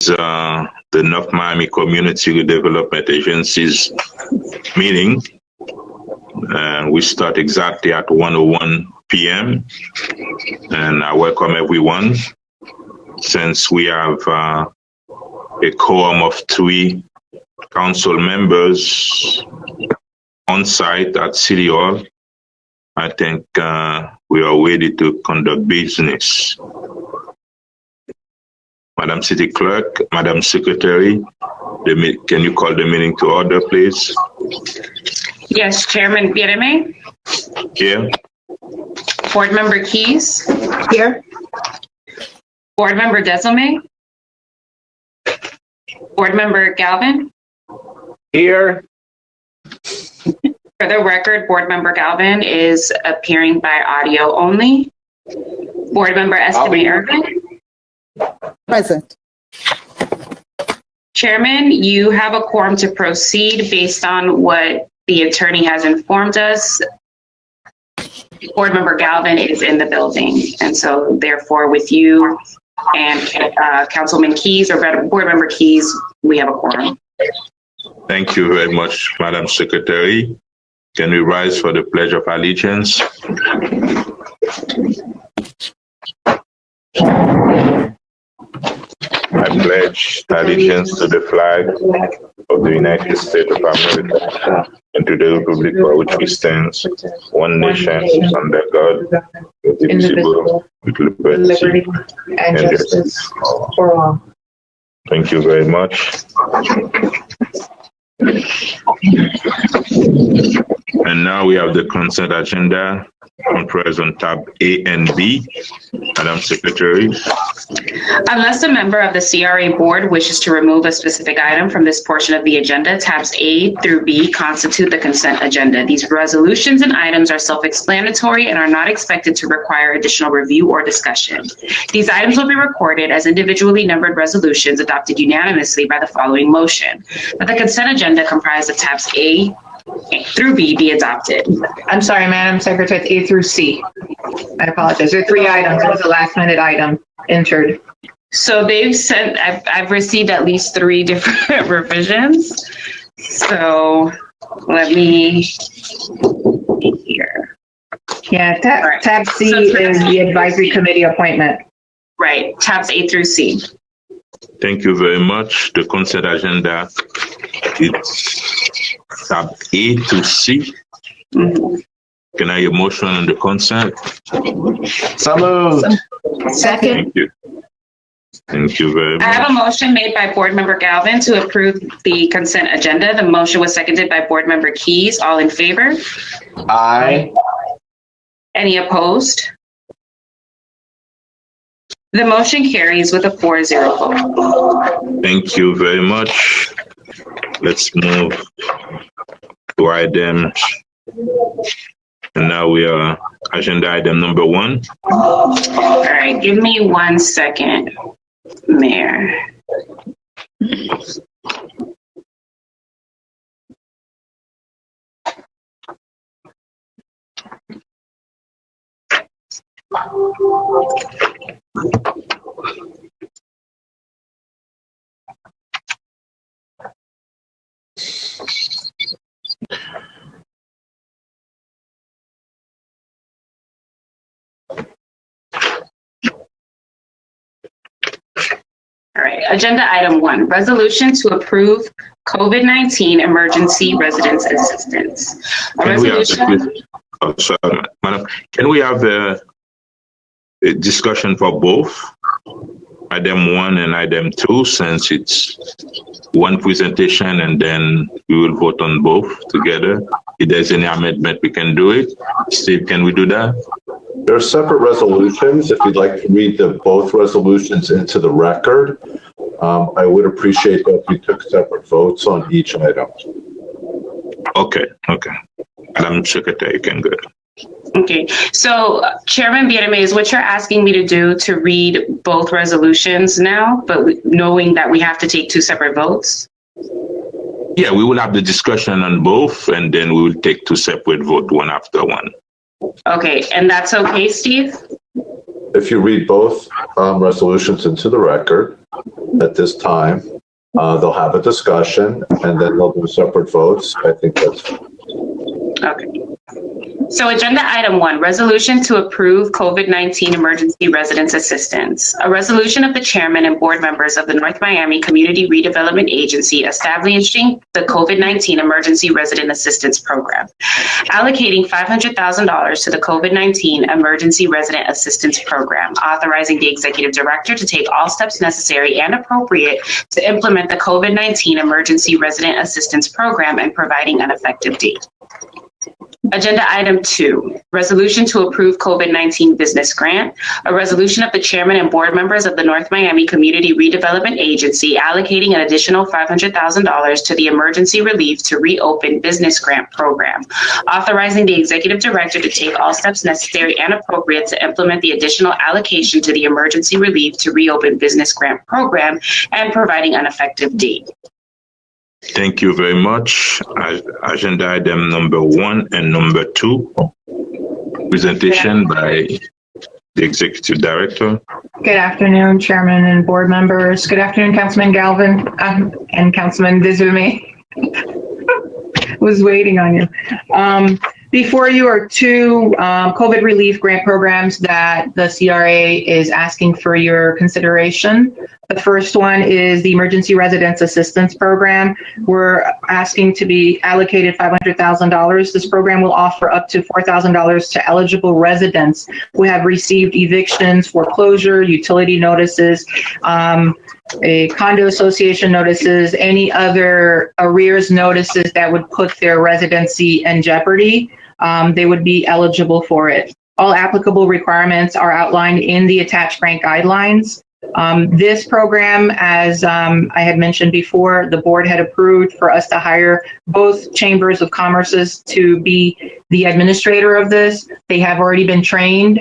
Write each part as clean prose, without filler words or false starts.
the North Miami Community Development Agency's meeting. We start exactly at 1:01 p.m. and I welcome everyone. Since we have a quorum of 3 council members on site at City Hall, I think we are ready to conduct business. Madam City Clerk, Madam Secretary, can you call the meeting to order, please? Yes, Chairman Biereme. Here. Board Member Keys. Here. Board Member Desilme. Board Member Galvin. Here. For the record, Board Member Galvin is appearing by audio only. Board Member Estime Irvin. Present. Chairman, you have a quorum to proceed based on what the attorney has informed us. Board Member Galvin is in the building, and so therefore with you and Councilman Keys or Board Member Keys, we have a quorum. Thank you very much, Madam Secretary. Can we rise for the Pledge of Allegiance? I pledge allegiance to the flag of the United States of America and to the republic for which we stand, one nation, under God, indivisible, with liberty and justice for all. Thank you very much. And now we have the consent agenda comprised on tab A and B. Madam Secretary. Unless a member of the CRA board wishes to remove a specific item from this portion of the agenda, tabs A through B constitute the consent agenda. These resolutions and items are self-explanatory and are not expected to require additional review or discussion. These items will be recorded as individually numbered resolutions adopted unanimously by the following motion: that the consent agenda comprised of tabs A through B be adopted. I'm sorry, Madam Secretary, it's A through C. I apologize. There are 3 items. It was a last minute item entered. So they've sent, I've received at least 3 different revisions. So let me see here. Yeah, tab C is the advisory committee appointment. Right, tabs A through C. Thank you very much. The consent agenda is tab A to C. Mm-hmm. Can I have a motion on the consent? So moved. Second. Thank you. Thank you very much. I have a motion made by Board Member Galvin to approve the consent agenda. The motion was seconded by Board Member Keys. All in favor? Aye. Any opposed? The motion carries with a 4-0 vote. Thank you very much. Let's move to item. And now we are agenda item number 1. All right, give me 1 second, Mayor. All right, agenda item 1, resolution to approve COVID-19 emergency residence assistance. Madam, can we have a discussion for both item 1 and item 2, since it's one presentation and then we will vote on both together? If there's any amendment, we can do it. Steve, can we do that? There are separate resolutions. If you'd like to read both resolutions into the record, I would appreciate that if you took separate votes on each item. Okay. Madam Secretary, you can go. Okay, so Chairman Biereme, is what you're asking me to do to read both resolutions now, but knowing that we have to take 2 separate votes? Yeah, we will have the discussion on both, and then we will take 2 separate votes, one after one. Okay, and that's okay, Steve? if you read both resolutions into the record at this time, they'll have a discussion and then they'll do separate votes. I think that's Okay. So agenda item 1, resolution to approve COVID-19 emergency residence assistance. A resolution of the chairman and board members of the North Miami Community Redevelopment Agency establishing the COVID-19 emergency resident assistance program, allocating $500,000 to the COVID-19 emergency resident assistance program, authorizing the executive director to take all steps necessary and appropriate to implement the COVID-19 emergency resident assistance program and providing an effective date. Agenda item 2, resolution to approve COVID-19 business grant. A resolution of the chairman and board members of the North Miami Community Redevelopment Agency allocating an additional $500,000 to the emergency relief to reopen business grant program, authorizing the executive director to take all steps necessary and appropriate to implement the additional allocation to the emergency relief to reopen business grant program and providing an effective date. Thank you very much. Agenda item number 1 and number 2. Presentation by the Executive Director. Good afternoon, Chairman and board members. Good afternoon, Councilman Galvin and Councilman Dizumi. Was waiting on you. Before you are 2 COVID relief grant programs that the CRA is asking for your consideration. The first one is the Emergency Residence Assistance Program. We're asking to be allocated $500,000. This program will offer up to $4,000 to eligible residents who have received evictions, foreclosure, utility notices, a condo association notices, any other arrears notices that would put their residency in jeopardy. They would be eligible for it. All applicable requirements are outlined in the attached grant guidelines. This program, as I had mentioned before, the board had approved for us to hire both chambers of commerces to be the administrator of this. They have already been trained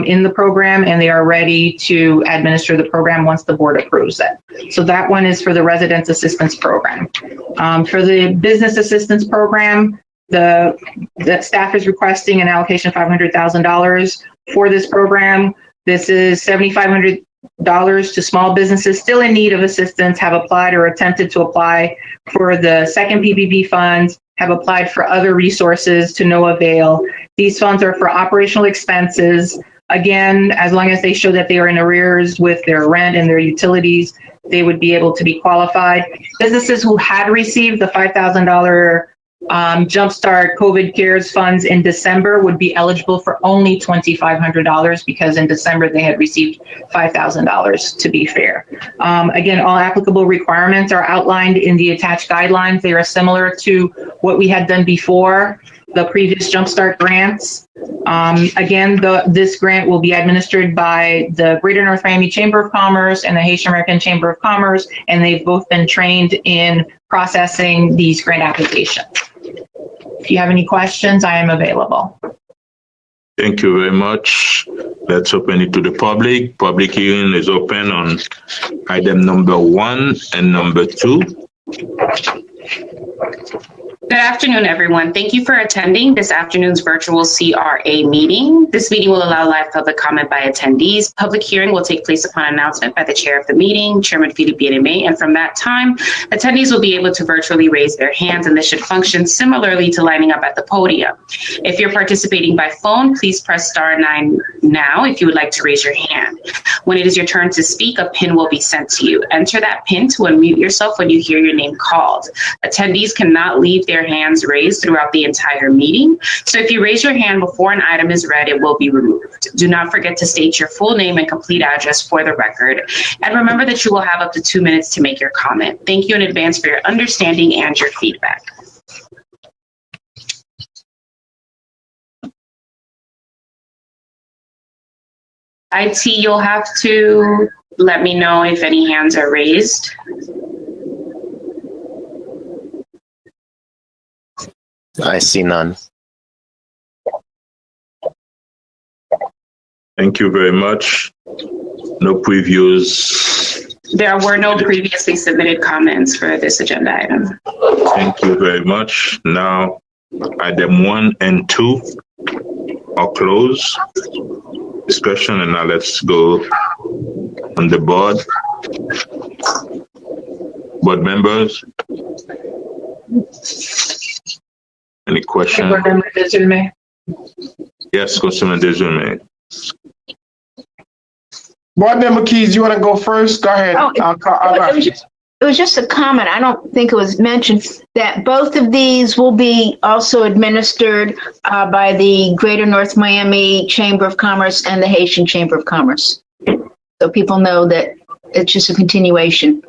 in the program and they are ready to administer the program once the board approves it. So that one is for the residence assistance program. For the business assistance program, the staff is requesting an allocation of $500,000 for this program. This is $7,500 to small businesses still in need of assistance, have applied or attempted to apply for the second PPP funds, have applied for other resources to no avail. These funds are for operational expenses. Again, as long as they show that they are in arrears with their rent and their utilities, they would be able to be qualified. Businesses who had received the $5,000 Jumpstart COVID CARES funds in December would be eligible for only $2,500 because in December they had received $5,000, to be fair. Again, all applicable requirements are outlined in the attached guidelines. They are similar to what we had done before, the previous Jumpstart grants. Again, this grant will be administered by the Greater North Miami Chamber of Commerce and the Haitian American Chamber of Commerce, and they've both been trained in processing these grant applications. If you have any questions, I am available. Thank you very much. Let's open it to the public. Public hearing is open on item number 1 and number 2. Good afternoon, everyone. Thank you for attending this afternoon's virtual CRA meeting. This meeting will allow live public comment by attendees. Public hearing will take place upon announcement by the chair of the meeting, Chairman Philippe Bien-Aimé, and from that time, attendees will be able to virtually raise their hands, and this should function similarly to lining up at the podium. If you're participating by phone, please press *9 now if you would like to raise your hand. When it is your turn to speak, a PIN will be sent to you. Enter that PIN to unmute yourself when you hear your name called. Attendees cannot leave their hands raised throughout the entire meeting. So if you raise your hand before an item is read, it will be removed. Do not forget to state your full name and complete address for the record. And remember that you will have up to 2 minutes to make your comment. Thank you in advance for your understanding and your feedback. IT, you'll have to let me know if any hands are raised. I see none. Thank you very much. No previews. There were no previously submitted comments for this agenda item. Thank you very much. Now, item 1 and 2 are closed. discussion, and now let's go on the board. Board members, any questions? Board Member Desume. Yes, Councilman Desume. Board Member Keys, you want to go first? Go ahead. Oh, it was just a comment. I don't think it was mentioned that both of these will be also administered by the Greater North Miami Chamber of Commerce and the Haitian Chamber of Commerce. So people know that it's just a continuation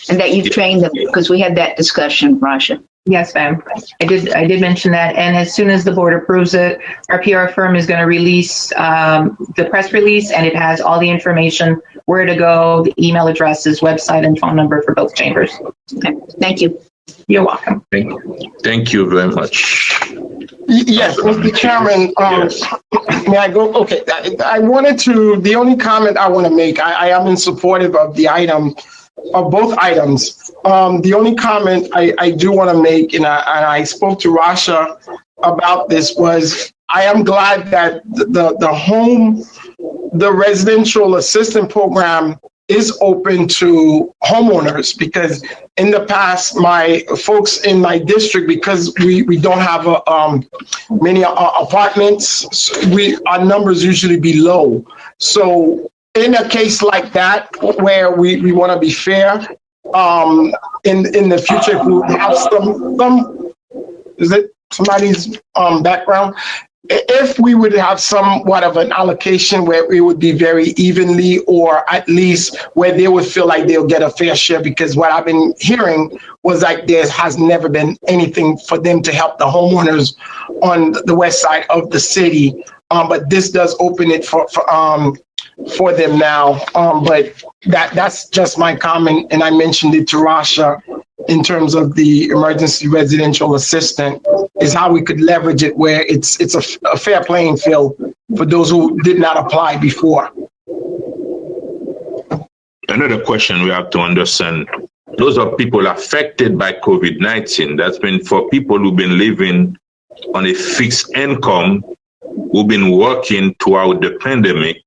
and that you've trained them, because we had that discussion, Rasha. Yes, ma'am. I did mention that. And as soon as the board approves it, our PR firm is going to release the press release, and it has all the information, where to go, the email addresses, website, and phone number for both chambers. Okay, thank you. You're welcome. Thank you very much. Yes, Mr. Chairman, may I go? Okay, I wanted to, the only comment I want to make, I am in supportive of the item, of both items. The only comment I do want to make, and I spoke to Rasha about this, was I am glad that the residential assistant program is open to homeowners, because in the past, my folks in my district, because we don't have many apartments, our numbers usually be low. So in a case like that, where we want to be fair, in the future, if we have some is it somebody's background? If we would have somewhat of an allocation where it would be very evenly, or at least where they would feel like they'll get a fair share, because what I've been hearing was like there has never been anything for them to help the homeowners on the west side of the city. But this does open it for them now. But that's just my comment, and I mentioned it to Rasha in terms of the emergency residential assistant, is how we could leverage it where it's a fair playing field for those who did not apply before. Another question we have to understand, those are people affected by COVID-19. That's been for people who've been living on a fixed income, who've been working throughout the pandemic,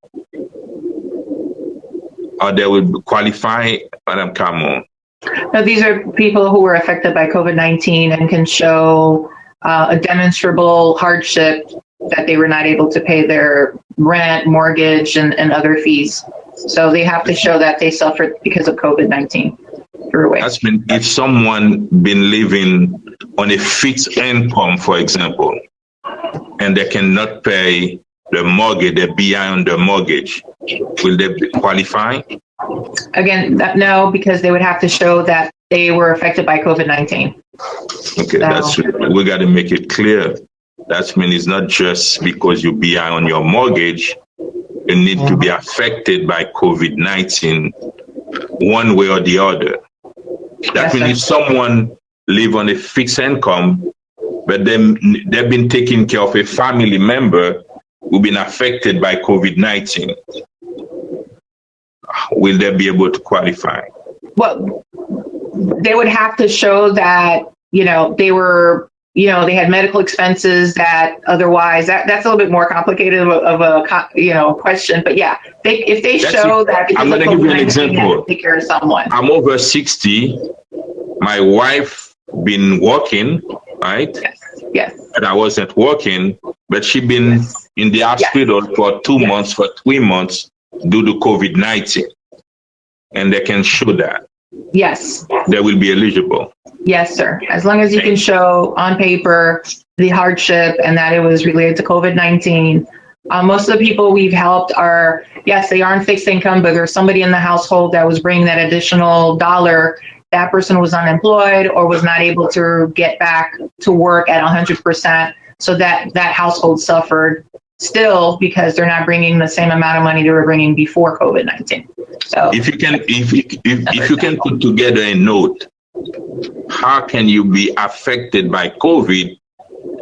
or they will qualify, Madam Camon. Now, these are people who were affected by COVID-19 and can show a demonstrable hardship that they were not able to pay their rent, mortgage, and other fees. So they have to show that they suffered because of COVID-19 through it. That's been, if someone been living on a fixed income, for example, and they cannot pay the mortgage, they're behind the mortgage, will they qualify? Again, no, because they would have to show that they were affected by COVID-19. Okay, we got to make it clear. That means it's not just because you're behind on your mortgage, you need to be affected by COVID-19 one way or the other. That means if someone live on a fixed income, but then they've been taking care of a family member who've been affected by COVID-19, will they be able to qualify? Well, they would have to show that, they were, they had medical expenses that otherwise, that's a little bit more complicated of a question. But yeah, if they show that, I'm going to give you an example. Take care of someone. I'm over 60. My wife been working, right? Yes. And I wasn't working, but she been in the hospital for 2 months, for 3 months due to COVID-19. And they can show that. Yes. They will be eligible. Yes, sir. As long as you can show on paper the hardship and that it was related to COVID-19. Most of the people we've helped are, yes, they are on fixed income, but there's somebody in the household that was bringing that additional dollar. That person was unemployed or was not able to get back to work at 100%. So that household suffered still because they're not bringing the same amount of money they were bringing before COVID-19. So if you can put together a note, how can you be affected by COVID,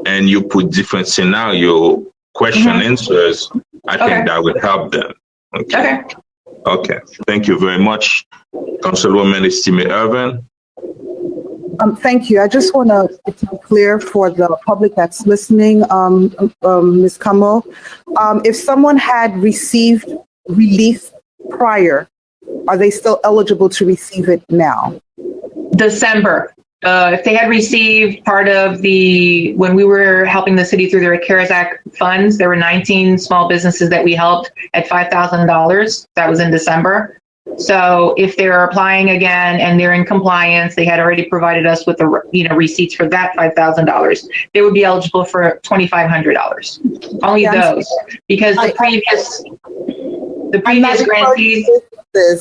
and you put different scenario question answers, I think that would help them. Okay. Thank you very much, Councilwoman Estime Irvin. Thank you. I just want to be clear for the public that's listening, Ms. Kamo. If someone had received relief prior, are they still eligible to receive it now? December. If they had received part of when we were helping the city through their CARES Act funds, there were 19 small businesses that we helped at $5,000. That was in December. So if they're applying again and they're in compliance, they had already provided us with the receipts for that $5,000. They would be eligible for $2,500. Only those, because the previous grantees.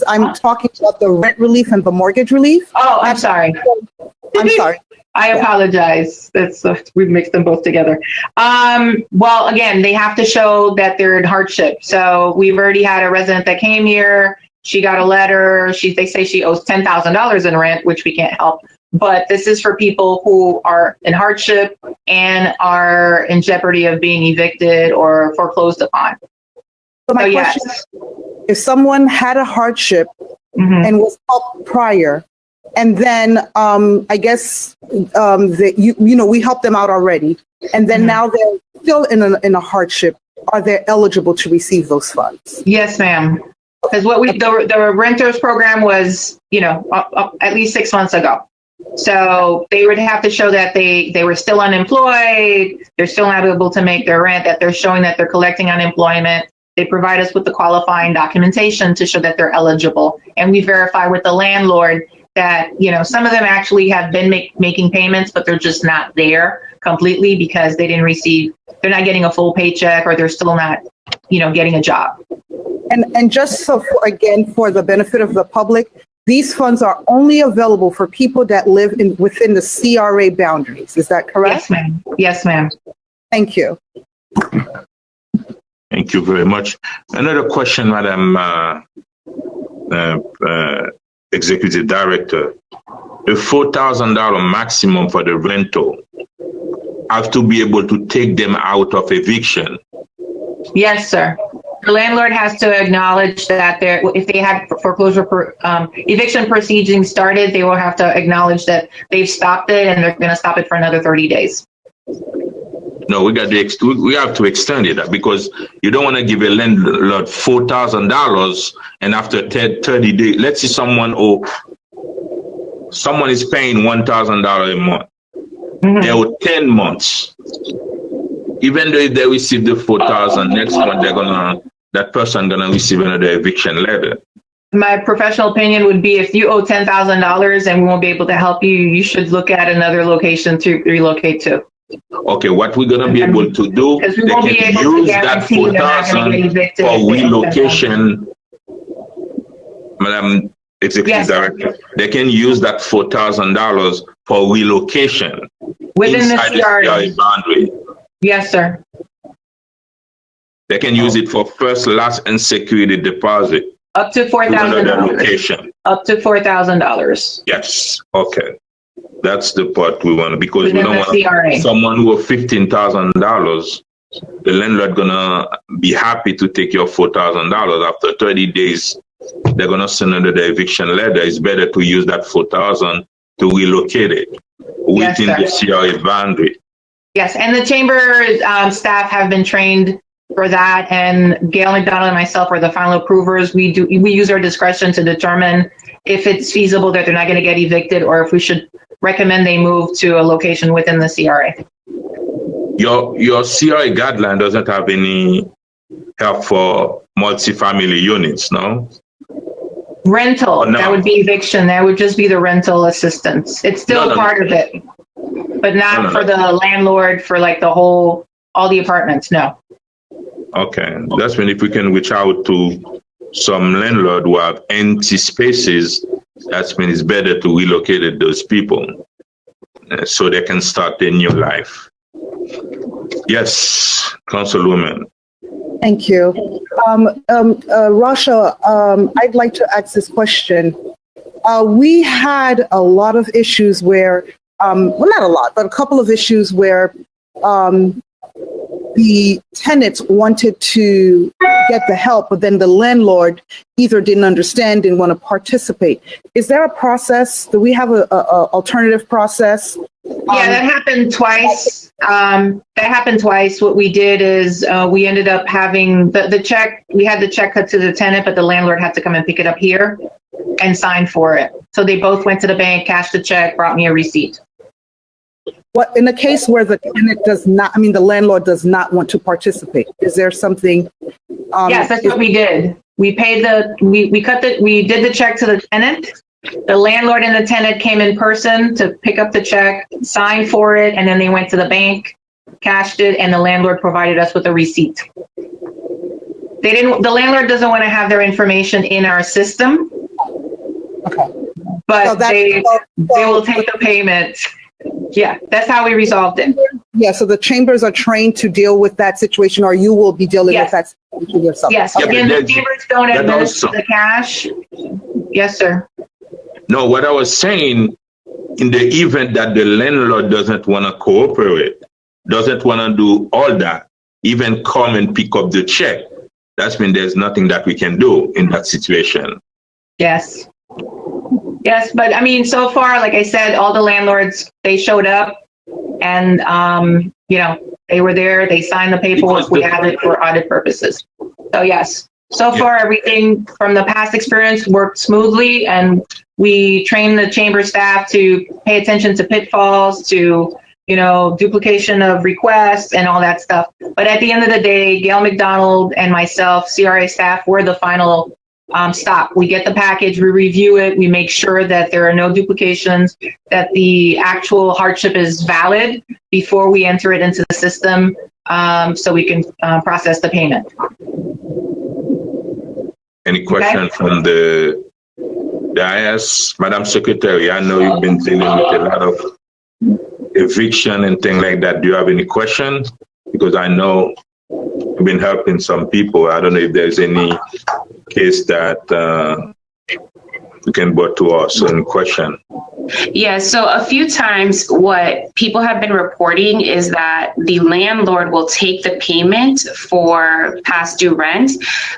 I'm talking about the rent relief and the mortgage relief. Oh, I'm sorry. I'm sorry. I apologize. We've mixed them both together. Well, again, they have to show that they're in hardship. So we've already had a resident that came here. She got a letter. They say she owes $10,000 in rent, which we can't help. But this is for people who are in hardship and are in jeopardy of being evicted or foreclosed upon. So my question is, if someone had a hardship and was helped prior, and then I guess we helped them out already, and then now they're still in a hardship, are they eligible to receive those funds? Yes, ma'am. Because the renters program was, at least 6 months ago. So they would have to show that they were still unemployed, they're still not able to make their rent, that they're showing that they're collecting unemployment. They provide us with the qualifying documentation to show that they're eligible. And we verify with the landlord that, some of them actually have been making payments, but they're just not there completely because they're not getting a full paycheck, or they're still not, getting a job. And just so for the benefit of the public, these funds are only available for people that live within the CRA boundaries. Is that correct? Yes, ma'am. Yes, ma'am. Thank you. Thank you very much. Another question, Madam Executive Director. The $4,000 maximum for the rental have to be able to take them out of eviction. Yes, sir. The landlord has to acknowledge that if they have foreclosure eviction proceedings started, they will have to acknowledge that they've stopped it and they're going to stop it for another 30 days. No, we have to extend it, because you don't want to give a landlord $4,000 and after 30 days, let's say someone is paying $1,000 a month. They owe 10 months. Even though if they receive the $4,000 next month, that person gonna receive another eviction letter. My professional opinion would be, if you owe $10,000 and we won't be able to help you, you should look at another location to relocate to. Okay, what we're gonna be able to do, they can use that $4,000 for relocation, Madam Executive Director. They can use that $4,000 for relocation within the CRA boundary. Yes, sir. They can use it for first, last, and security deposit. Up to $4,000. Up to $4,000. Yes. Okay. That's the part we want, because we don't want CRA. Someone who has $15,000. The landlord gonna be happy to take your $4,000. After 30 days, they're gonna send under the eviction letter. It's better to use that $4,000 to relocate it within the CRA boundary. Yes, and the chamber staff have been trained for that, and Gail McDonald and myself are the final approvers. We use our discretion to determine if it's feasible that they're not going to get evicted, or if we should recommend they move to a location within the CRA. Your CRA guideline doesn't have any help for multifamily units, no? Rental, that would be eviction. That would just be the rental assistance. It's still part of it, but not for the landlord for like all the apartments, no. Okay, that's when if we can reach out to some landlord who have empty spaces, that's when it's better to relocate those people so they can start a new life. Yes, Councilwoman. Thank you. Rasha, I'd like to ask this question. We had a lot of issues where, well, not a lot, but a couple of issues where the tenants wanted to get the help, but then the landlord either didn't understand, didn't want to participate. Is there a process? Do we have a alternative process? Yeah, that happened twice. What we did is we ended up having the check. We had the check cut to the tenant, but the landlord had to come and pick it up here and sign for it. So they both went to the bank, cashed the check, brought me a receipt. What in the case where the tenant does not, I mean, the landlord does not want to participate? Is there something? Yes, that's what we did. We paid we did the check to the tenant. The landlord and the tenant came in person to pick up the check, signed for it, and then they went to the bank, cashed it, and the landlord provided us with a receipt. The landlord doesn't want to have their information in our system, but so they will take the payment. Yeah, that's how we resolved it. Yeah, so the chambers are trained to deal with that situation, or you will be dealing with that situation yourself. Yes, again, the chambers don't administer the cash. Yes, sir. No, what I was saying, in the event that the landlord doesn't want to cooperate, doesn't want to do all that, even come and pick up the check, that's when there's nothing that we can do in that situation. Yes. Yes, but I mean, so far, like I said, all the landlords, they showed up and, they were there, they signed the paperwork, we have it for audit purposes. So yes, so far, everything from the past experience worked smoothly, and we trained the chamber staff to pay attention to pitfalls, to, duplication of requests and all that stuff. But at the end of the day, Gail McDonald and myself, CRA staff, were the final stop. We get the package, we review it, we make sure that there are no duplications, that the actual hardship is valid before we enter it into the system, so we can process the payment. Any question from the dais? Madam Secretary, I know you've been dealing with a lot of eviction and things like that. Do you have any questions? Because I know you've been helping some people. I don't know if there's any case that you can bring to us. Any question? Yeah, so a few times what people have been reporting is that the landlord will take the payment for past due rent,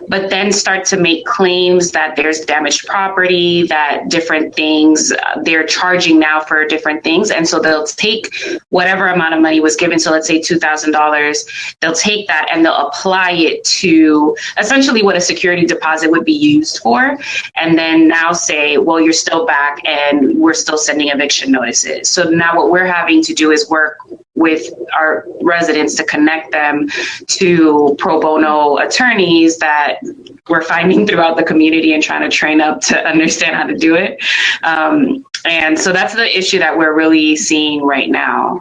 but then start to make claims that there's damaged property, that different things, they're charging now for different things. And so they'll take whatever amount of money was given, so let's say $2,000, they'll take that and they'll apply it to essentially what a security deposit would be used for, and then now say, well, you're still back and we're still sending eviction notices. So now what we're having to do is work with our residents to connect them to pro bono attorneys that we're finding throughout the community and trying to train up to understand how to do it. And so that's the issue that we're really seeing right now.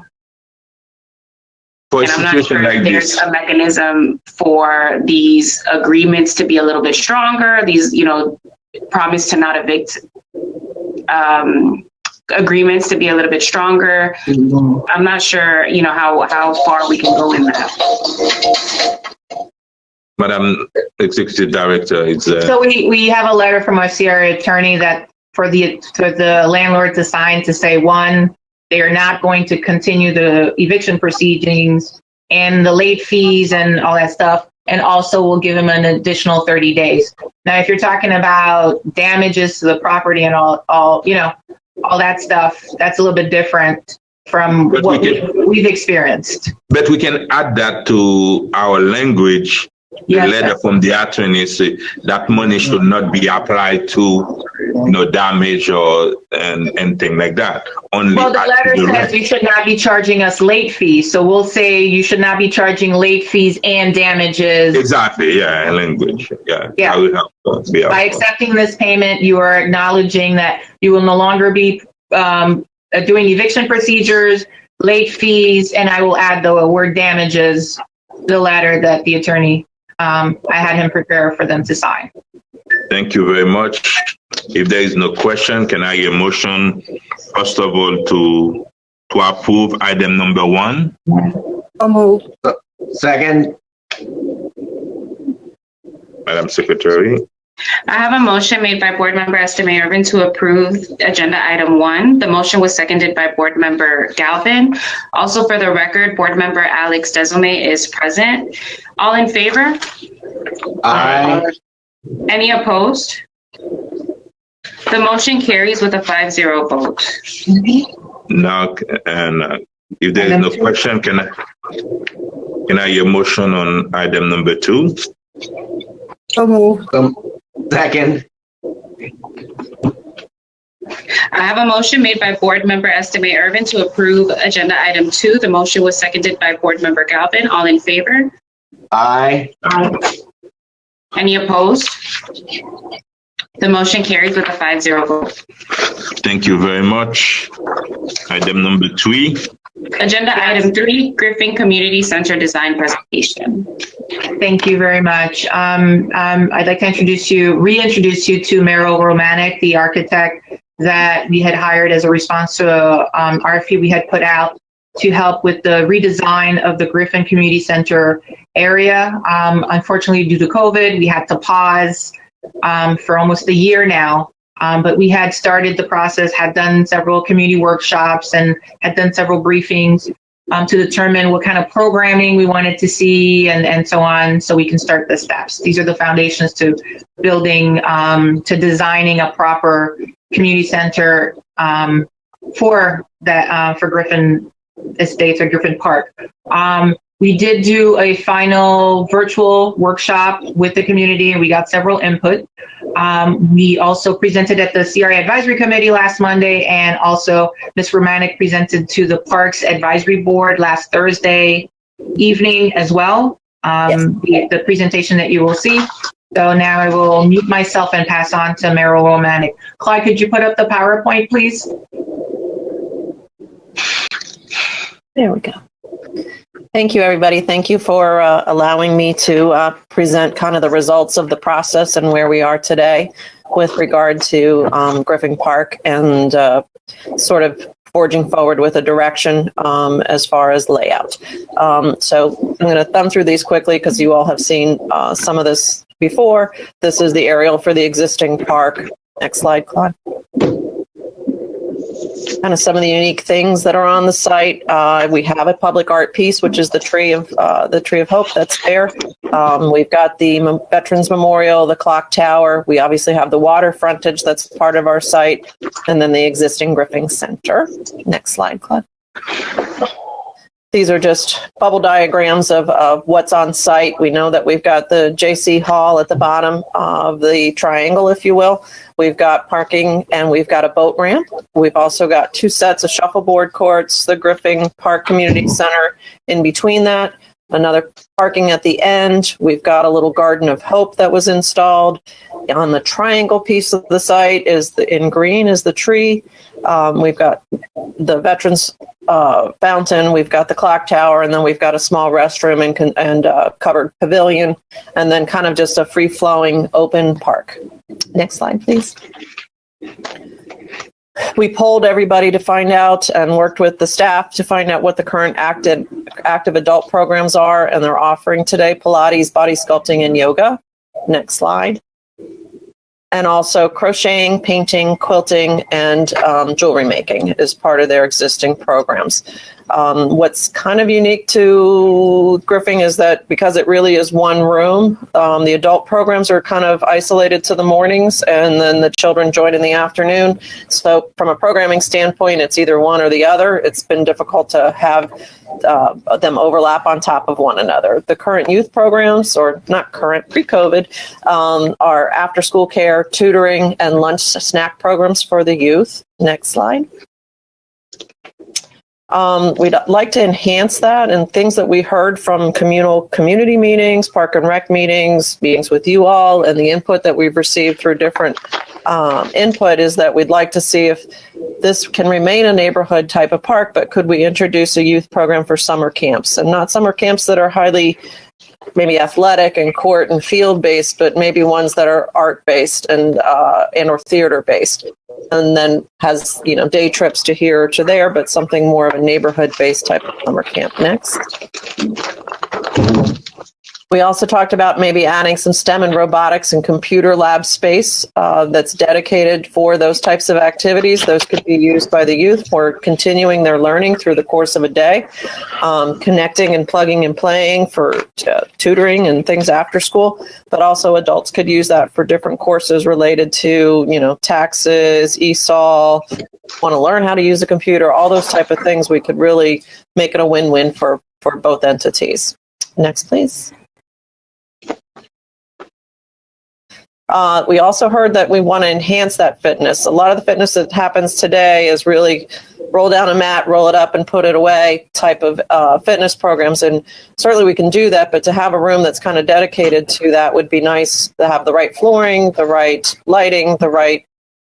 And I'm not sure if there's a mechanism for these agreements to be a little bit stronger, these, promise to not evict agreements to be a little bit stronger. I'm not sure, how far we can go in that. Madam Executive Director, so we have a letter from our CRA attorney that for the landlord to sign to say, one, they are not going to continue the eviction proceedings and the late fees and all that stuff. And also we'll give him an additional 30 days. Now, if you're talking about damages to the property and all that stuff, that's a little bit different from what we've experienced. But we can add that to our language. The letter from the attorney say that money should not be applied to damage or anything like that. Only the letter says you should not be charging us late fees. So we'll say you should not be charging late fees and damages. Exactly. Yeah. Language. Yeah. Yeah. By accepting this payment, you are acknowledging that you will no longer be doing eviction procedures, late fees, and I will add the word damages, the letter that the attorney, I had him prepare for them to sign. Thank you very much. If there is no question, can I get a motion, first of all, to approve item number 1? Second. Madam Secretary. I have a motion made by Board Member Estime Irvin to approve Agenda Item 1. The motion was seconded by Board Member Galvin. Also for the record, Board Member Alex Desume is present. All in favor? Aye. Any opposed? The motion carries with a 5-0 vote. Now, and if there is no question, can I hear motion on item number 2? So moved. Second. I have a motion made by Board Member Estime Irvin to approve Agenda Item 2. The motion was seconded by Board Member Galvin. All in favor? Aye. Any opposed? The motion carries with a 5-0 vote. Thank you very much. Item number 3. Agenda Item 3, Griffin Community Center Design Presentation. Thank you very much. I'd like to reintroduce you to Meryl Romanek, the architect that we had hired as a response to a RFP we had put out to help with the redesign of the Griffin Community Center area. Unfortunately, due to COVID, we had to pause for almost a year now. But we had started the process, had done several community workshops, and had done several briefings to determine what kind of programming we wanted to see and so on, so we can start the steps. These are the foundations to building, to designing a proper community center for Griffin Estates or Griffin Park. We did do a final virtual workshop with the community, and we got several input. We also presented at the CRA Advisory Committee last Monday, and also Ms. Romanek presented to the Parks Advisory Board last Thursday evening as well, the presentation that you will see. So now I will mute myself and pass on to Meryl Romanek. Claude, could you put up the PowerPoint, please? There we go. Thank you, everybody. Thank you for allowing me to present kind of the results of the process and where we are today with regard to Griffin Park and sort of forging forward with a direction as far as layout. So I'm going to thumb through these quickly because you all have seen some of this before. This is the aerial for the existing park. Next slide, Claude. Kind of some of the unique things that are on the site. We have a public art piece, which is the Tree of Hope that's there. We've got the Veterans Memorial, the clock tower. We obviously have the water frontage that's part of our site, and then the existing Griffin Center. Next slide, Claude. These are just bubble diagrams of what's on site. We know that we've got the JC Hall at the bottom of the triangle, if you will. We've got parking and we've got a boat ramp. We've also got 2 sets of shuffleboard courts, the Griffin Park Community Center in between that, another parking at the end. We've got a little Garden of Hope that was installed. On the triangle piece of the site in green is the tree. We've got the Veterans fountain, we've got the clock tower, and then we've got a small restroom and covered pavilion, and then kind of just a free-flowing open park. Next slide, please. We polled everybody to find out and worked with the staff to find out what the current active adult programs are, and they're offering today Pilates, body sculpting, and yoga. Next slide. And also crocheting, painting, quilting, and jewelry making is part of their existing programs. What's kind of unique to Griffin is that because it really is one room, the adult programs are kind of isolated to the mornings, and then the children join in the afternoon. So from a programming standpoint, it's either one or the other. It's been difficult to have them overlap on top of one another. The current youth programs, or not current, pre-COVID, are after-school care, tutoring, and lunch snack programs for the youth. Next slide. We'd like to enhance that, and things that we heard from community meetings, park and rec meetings with you all, and the input that we've received through different input is that we'd like to see if this can remain a neighborhood type of park, but could we introduce a youth program for summer camps, and not summer camps that are highly maybe athletic and court and field based, but maybe ones that are art based and or theater based, and then has day trips to here or to there, but something more of a neighborhood based type of summer camp. Next. We also talked about maybe adding some STEM and robotics and computer lab space that's dedicated for those types of activities. Those could be used by the youth for continuing their learning through the course of a day, connecting and plugging and playing for tutoring and things after school, but also adults could use that for different courses related to, taxes, ESOL, want to learn how to use a computer, all those type of things. We could really make it a win-win for both entities. Next, please. We also heard that we want to enhance that fitness. A lot of the fitness that happens today is really roll down a mat, roll it up and put it away type of fitness programs. And certainly we can do that, but to have a room that's kind of dedicated to that would be nice to have the right flooring, the right lighting, the right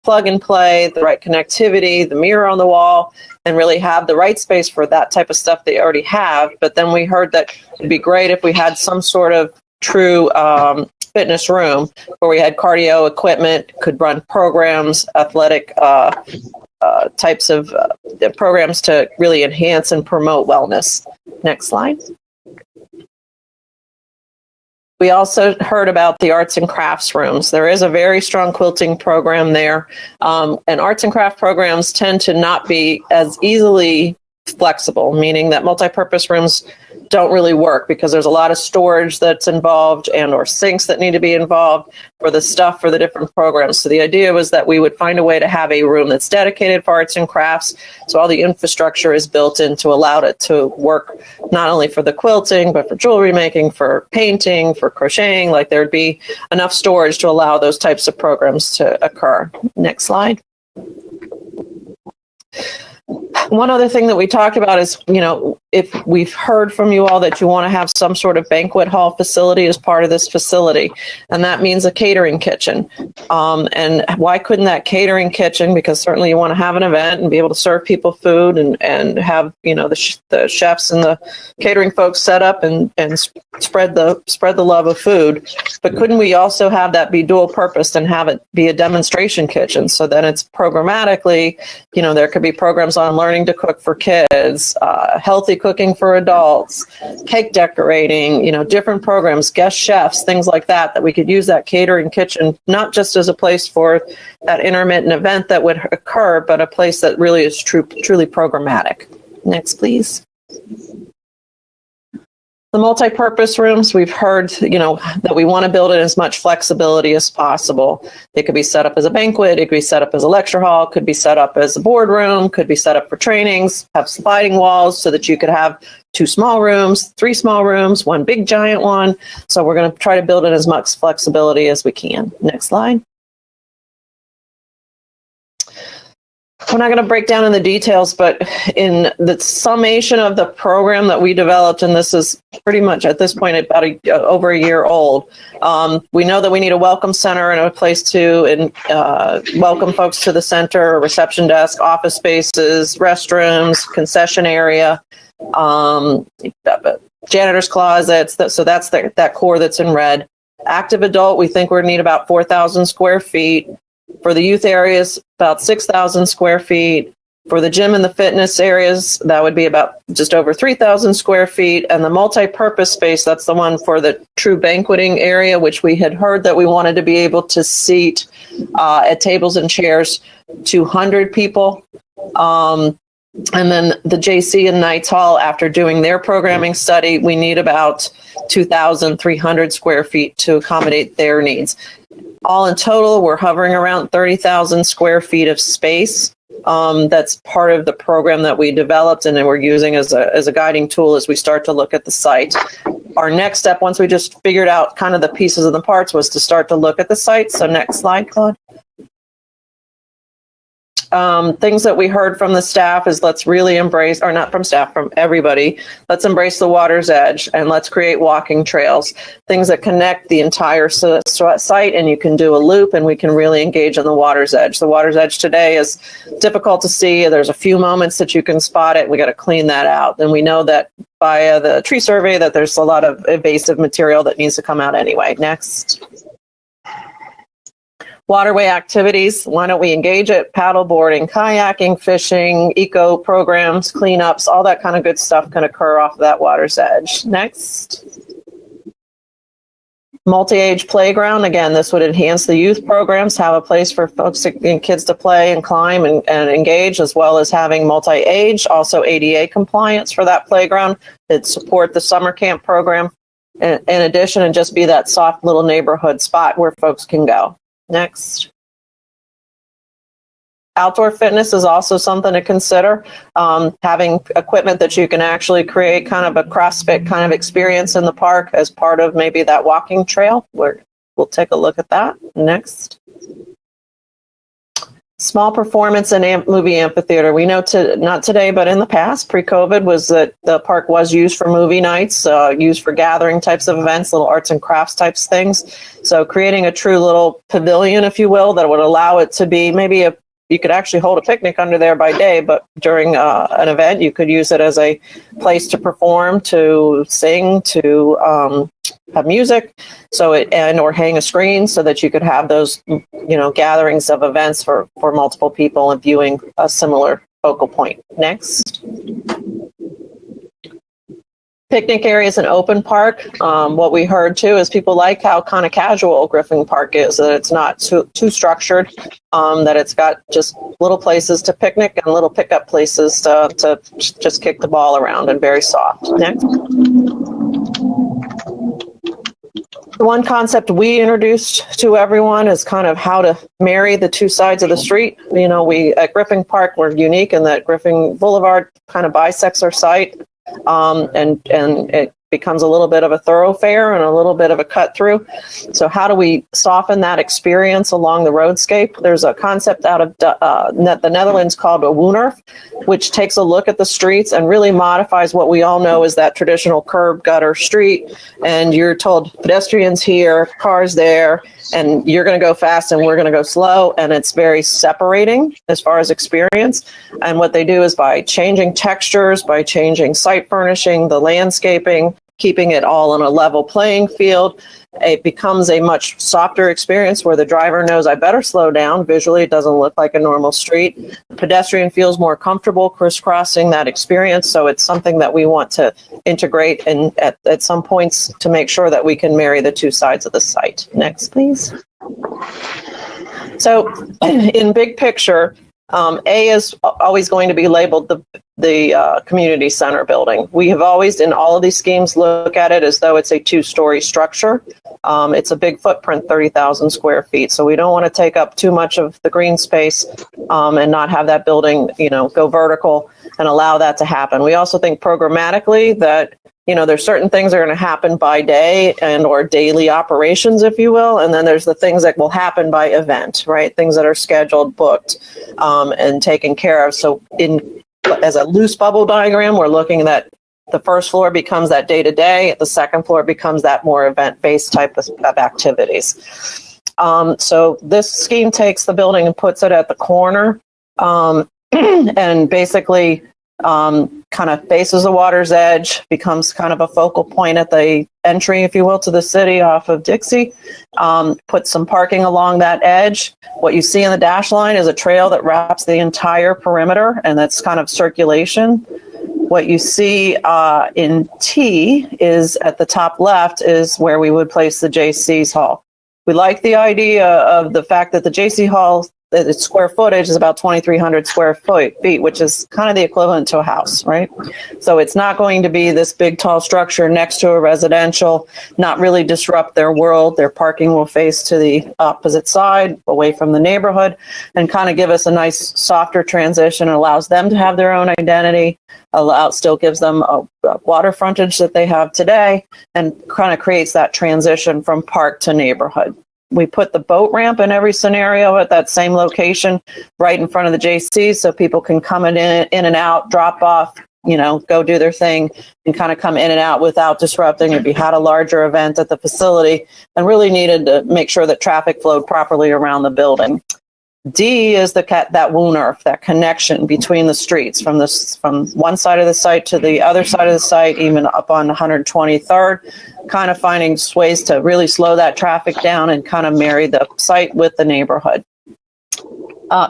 plug and play, the right connectivity, the mirror on the wall, and really have the right space for that type of stuff they already have. But then we heard that it'd be great if we had some sort of true fitness room where we had cardio equipment, could run programs, athletic types of programs to really enhance and promote wellness. Next slide. We also heard about the arts and crafts rooms. There is a very strong quilting program there, and arts and craft programs tend to not be as easily flexible, meaning that multi-purpose rooms don't really work because there's a lot of storage that's involved and or sinks that need to be involved for the stuff for the different programs. So the idea was that we would find a way to have a room that's dedicated for arts and crafts. So all the infrastructure is built in to allow it to work not only for the quilting, but for jewelry making, for painting, for crocheting. Like there'd be enough storage to allow those types of programs to occur. Next slide. One other thing that we talked about is, if we've heard from you all that you want to have some sort of banquet hall facility as part of this facility, and that means a catering kitchen. And why couldn't that catering kitchen, because certainly you want to have an event and be able to serve people food and have, the chefs and the catering folks set up and spread the love of food. But couldn't we also have that be dual purposed and have it be a demonstration kitchen? So then it's programmatically, there could be programs on learning to cook for kids, healthy cooking for adults, cake decorating, different programs, guest chefs, things like that, that we could use that catering kitchen, not just as a place for that intermittent event that would occur, but a place that really is truly programmatic. Next, please. The multi-purpose rooms, we've heard, that we want to build in as much flexibility as possible. It could be set up as a banquet, it could be set up as a lecture hall, could be set up as a boardroom, could be set up for trainings, have sliding walls so that you could have 2 small rooms, 3 small rooms, 1 big giant one. So we're going to try to build in as much flexibility as we can. Next slide. We're not going to break down in the details, but in the summation of the program that we developed, and this is pretty much at this point about over a year old, we know that we need a welcome center and a place to welcome folks to the center, a reception desk, office spaces, restrooms, concession area, janitor's closets. So that's that core that's in red. Active adult, we think we need about 4,000 square feet. For the youth areas, about 6,000 square feet. For the gym and the fitness areas, that would be about just over 3,000 square feet. And the multi-purpose space, that's the one for the true banqueting area, which we had heard that we wanted to be able to seat at tables and chairs 200 people. And then the JC and Knights Hall, after doing their programming study, we need about 2,300 square feet to accommodate their needs. All in total, we're hovering around 30,000 square feet of space. That's part of the program that we developed and then we're using as a guiding tool as we start to look at the site. Our next step, once we just figured out kind of the pieces of the parts, was to start to look at the site. So next slide, Claude. Things that we heard from the staff is let's really embrace, or not from staff, from everybody, let's embrace the water's edge and let's create walking trails, things that connect the entire site, and you can do a loop and we can really engage on the water's edge. The water's edge today is difficult to see. There's a few moments that you can spot it. We got to clean that out. And we know that via the tree survey that there's a lot of invasive material that needs to come out anyway. Next. Waterway activities, why don't we engage it? Paddleboarding, kayaking, fishing, eco programs, cleanups, all that kind of good stuff can occur off of that water's edge. Next. Multi-age playground, again, this would enhance the youth programs, have a place for folks and kids to play and climb and engage, as well as having multi-age, also ADA compliance for that playground. It'd support the summer camp program in addition, and just be that soft little neighborhood spot where folks can go. Next. Outdoor fitness is also something to consider. Having equipment that you can actually create kind of a CrossFit kind of experience in the park as part of maybe that walking trail. We'll take a look at that. Next. Small performance and movie amphitheater. We know not today, but in the past, pre-COVID, was that the park was used for movie nights, used for gathering types of events, little arts and crafts types things. So creating a true little pavilion, if you will, that would allow it to be maybe you could actually hold a picnic under there by day, but during an event, you could use it as a place to perform, to sing, to have music, or hang a screen so that you could have those, gatherings of events for multiple people and viewing a similar focal point. Next. Picnic areas and open park. What we heard too is people like how kind of casual Griffin Park is, that it's not too structured, that it's got just little places to picnic and little pickup places to just kick the ball around, and very soft. Next. The one concept we introduced to everyone is kind of how to marry the two sides of the street. We at Griffin Park, we're unique in that Griffin Boulevard kind of bisects our site. And it becomes a little bit of a thoroughfare and a little bit of a cut through. So how do we soften that experience along the roadscape? There's a concept out of the Netherlands called a Woonerf, which takes a look at the streets and really modifies what we all know is that traditional curb gutter street. And you're told pedestrians here, cars there, and you're going to go fast and we're going to go slow. And it's very separating as far as experience. And what they do is by changing textures, by changing site furnishing, the landscaping, keeping it all on a level playing field, it becomes a much softer experience where the driver knows I better slow down. Visually, it doesn't look like a normal street. The pedestrian feels more comfortable crisscrossing that experience. So it's something that we want to integrate and at some points to make sure that we can marry the two sides of the site. Next, please. So in big picture, A is always going to be labeled the community center building. We have always, in all of these schemes, look at it as though it's a two-story structure. It's a big footprint, 30,000 square feet. So we don't want to take up too much of the green space and not have that building, go vertical and allow that to happen. We also think programmatically that there's certain things that are going to happen by day and or daily operations, if you will. And then there's the things that will happen by event, right? Things that are scheduled, booked, and taken care of. So as a loose bubble diagram, we're looking at the first floor becomes that day to day. The second floor becomes that more event-based type of activities. So this scheme takes the building and puts it at the corner and basically kind of faces the water's edge, becomes kind of a focal point at the entry, if you will, to the city off of Dixie. Put some parking along that edge. What you see in the dash line is a trail that wraps the entire perimeter, and that's kind of circulation. What you see in T is at the top left is where we would place the JC's Hall. We like the idea of the fact that the JC Hall, its square footage is about 2,300 square feet, which is kind of the equivalent to a house, right? So it's not going to be this big, tall structure next to a residential, not really disrupt their world. Their parking will face to the opposite side, away from the neighborhood, and kind of give us a nice, softer transition. It allows them to have their own identity, still gives them a water frontage that they have today, and kind of creates that transition from park to neighborhood. We put the boat ramp in every scenario at that same location, right in front of the JC, so people can come in and out, drop off, go do their thing, and kind of come in and out without disrupting. If you had a larger event at the facility and really needed to make sure that traffic flowed properly around the building. D is that Woonerf, that connection between the streets from one side of the site to the other side of the site, even up on 123rd, kind of finding ways to really slow that traffic down and kind of marry the site with the neighborhood.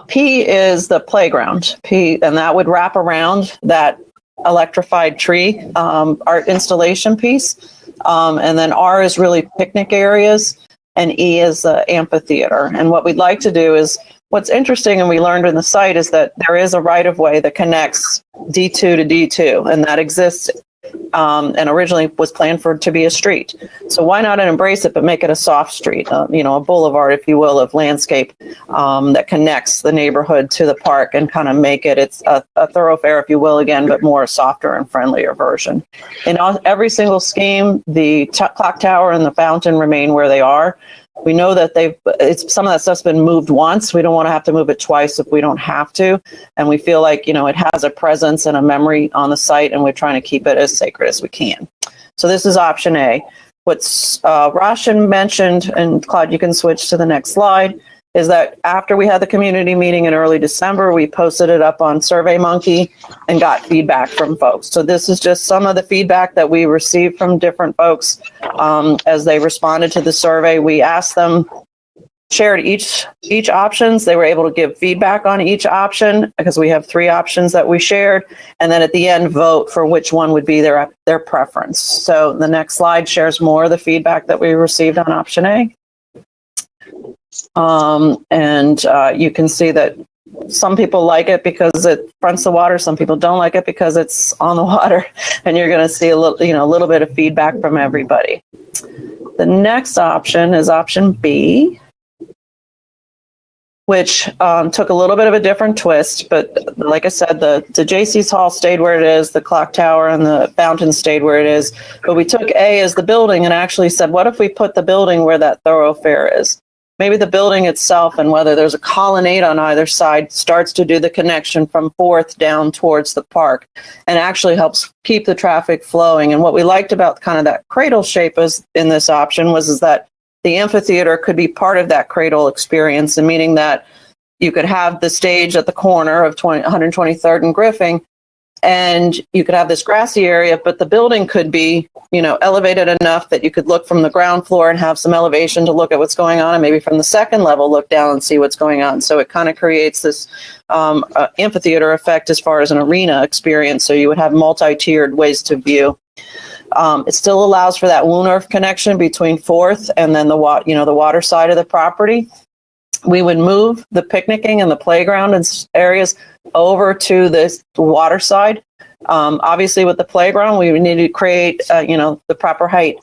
P is the playground, and that would wrap around that electrified tree art installation piece. And then R is really picnic areas, and E is the amphitheater. And what we'd like to do is, what's interesting and we learned in the site is that there is a right of way that connects D2 to D2, and that exists and originally was planned for it to be a street. So why not embrace it, but make it a soft street, a boulevard, if you will, of landscape that connects the neighborhood to the park and kind of make it's a thoroughfare, if you will, again, but more softer and friendlier version. In every single scheme, the clock tower and the fountain remain where they are. We know that some of that stuff's been moved once. We don't want to have to move it twice if we don't have to. And we feel like, it has a presence and a memory on the site, and we're trying to keep it as sacred as we can. So this is option A. What's Roshan mentioned, and Claude, you can switch to the next slide, is that after we had the community meeting in early December, we posted it up on SurveyMonkey and got feedback from folks. So this is just some of the feedback that we received from different folks as they responded to the survey. We asked them, shared each options. They were able to give feedback on each option because we have 3 options that we shared. And then at the end, vote for which one would be their preference. So the next slide shares more of the feedback that we received on option A. You can see that some people like it because it fronts the water. Some people don't like it because it's on the water, and you're going to see a little bit of feedback from everybody. The next option is option B, which took a little bit of a different twist, but like I said, the JC's Hall stayed where it is, the clock tower and the fountain stayed where it is, but we took A as the building and actually said, what if we put the building where that thoroughfare is? Maybe the building itself, and whether there's a colonnade on either side, starts to do the connection from 4th down towards the park and actually helps keep the traffic flowing. And what we liked about kind of that cradle shape in this option is that the amphitheater could be part of that cradle experience, and meaning that you could have the stage at the corner of 123rd and Griffin, and you could have this grassy area, but the building could be, elevated enough that you could look from the ground floor and have some elevation to look at what's going on, and maybe from the second level look down and see what's going on. So it kind of creates this amphitheater effect as far as an arena experience. So you would have multi-tiered ways to view. It still allows for that lunar connection between 4th and then the water side of the property. We would move the picnicking and the playground and areas over to the water side. Obviously, with the playground, we would need to create, the proper height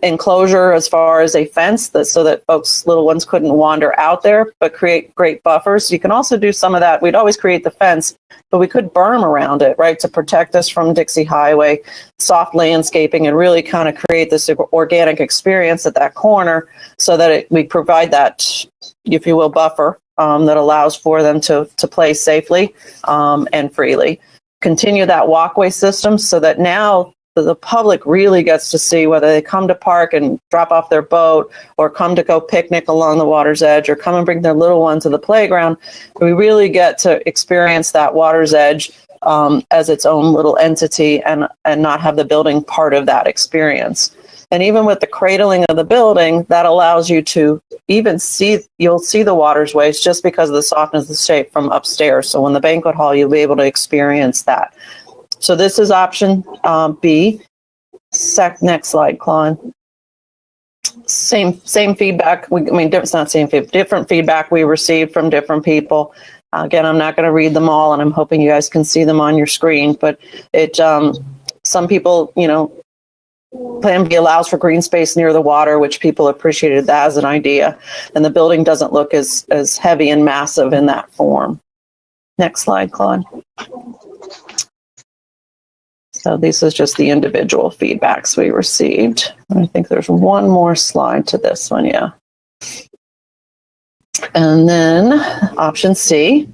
enclosure as far as a fence so that little ones couldn't wander out there, but create great buffers. You can also do some of that. We'd always create the fence, but we could berm around it, right, to protect us from Dixie Highway, soft landscaping, and really kind of create this organic experience at that corner so that we provide that, if you will, buffer that allows for them to play safely and freely. Continue that walkway system so that now the public really gets to see, whether they come to park and drop off their boat or come to go picnic along the water's edge or come and bring their little one to the playground. We really get to experience that water's edge as its own little entity and not have the building part of that experience. And even with the cradling of the building, that allows you to even you'll see the waterways just because of the softness of the shape from upstairs. So in the banquet hall, you'll be able to experience that. So this is option B. Next slide, Claude. Same feedback. It's not same feedback, different feedback we received from different people. Again, I'm not going to read them all, and I'm hoping you guys can see them on your screen. But some people, Plan B allows for green space near the water, which people appreciated that as an idea, and the building doesn't look as heavy and massive in that form. Next slide, Claude. So this is just the individual feedbacks we received. I think there's one more slide to this one, yeah. And then option C.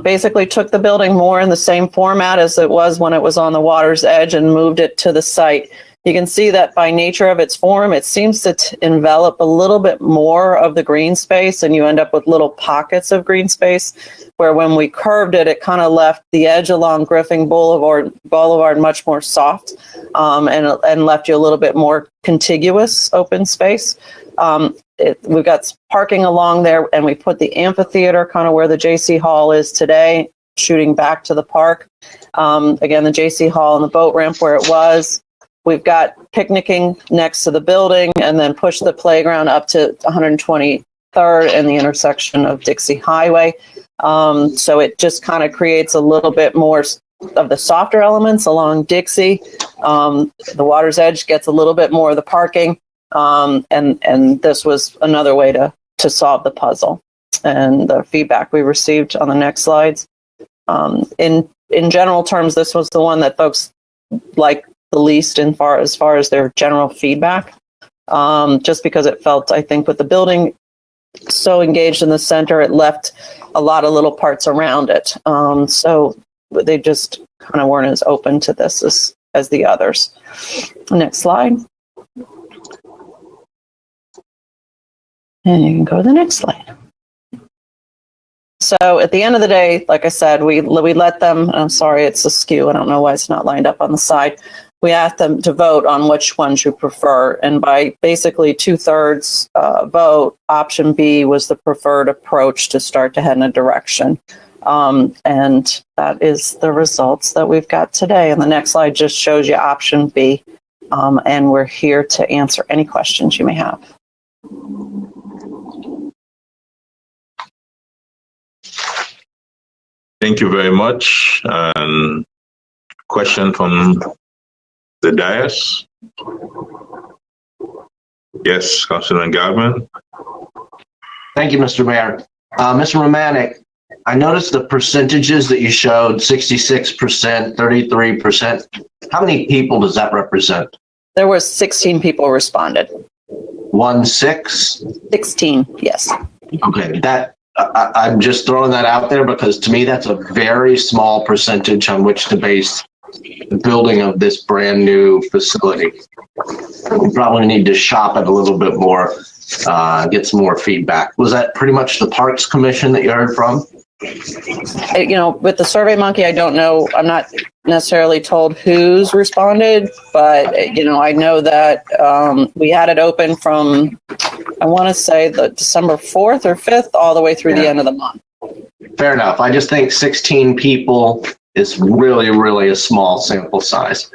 Basically took the building more in the same format as it was when it was on the water's edge and moved it to the site. You can see that by nature of its form, it seems to envelop a little bit more of the green space, and you end up with little pockets of green space, where when we curved it, it kind of left the edge along Griffin Boulevard much more soft and left you a little bit more contiguous open space. We've got parking along there, and we put the amphitheater kind of where the JC Hall is today, shooting back to the park. Again, the JC Hall and the boat ramp where it was. We've got picnicking next to the building, and then push the playground up to 123rd and the intersection of Dixie Highway. So it just kind of creates a little bit more of the softer elements along Dixie. The water's edge gets a little bit more of the parking. And this was another way to solve the puzzle. And the feedback we received on the next slides. In general terms, this was the one that folks liked the least as far as their general feedback. Just because it felt, I think, with the building so engaged in the center, it left a lot of little parts around it. So they just kind of weren't as open to this as the others. Next slide. And you can go to the next slide. So at the end of the day, like I said, we let them, I'm sorry, it's askew. I don't know why it's not lined up on the side. We asked them to vote on which ones you prefer. And by basically 2/3 vote, option B was the preferred approach to start to head in a direction. And that is the results that we've got today. And the next slide just shows you option B. And we're here to answer any questions you may have. Thank you very much. Question from the dais? Yes, Councilman Galvin. Thank you, Mr. Mayor. Mr. Romanek, I noticed the percentages that you showed, 66%, 33%. How many people does that represent? There were 16 people responded. 16, yes. Okay, I'm just throwing that out there because to me that's a very small percentage on which to base the building of this brand new facility. We probably need to shop it a little bit more, get some more feedback. Was that pretty much the Parks Commission that you heard from? With the Survey Monkey, I don't know. I'm not necessarily told who's responded, but, I know that we had it open from, I want to say the December 4th or 5th all the way through the end of the month. Fair enough. I just think 16 people is really, really a small sample size.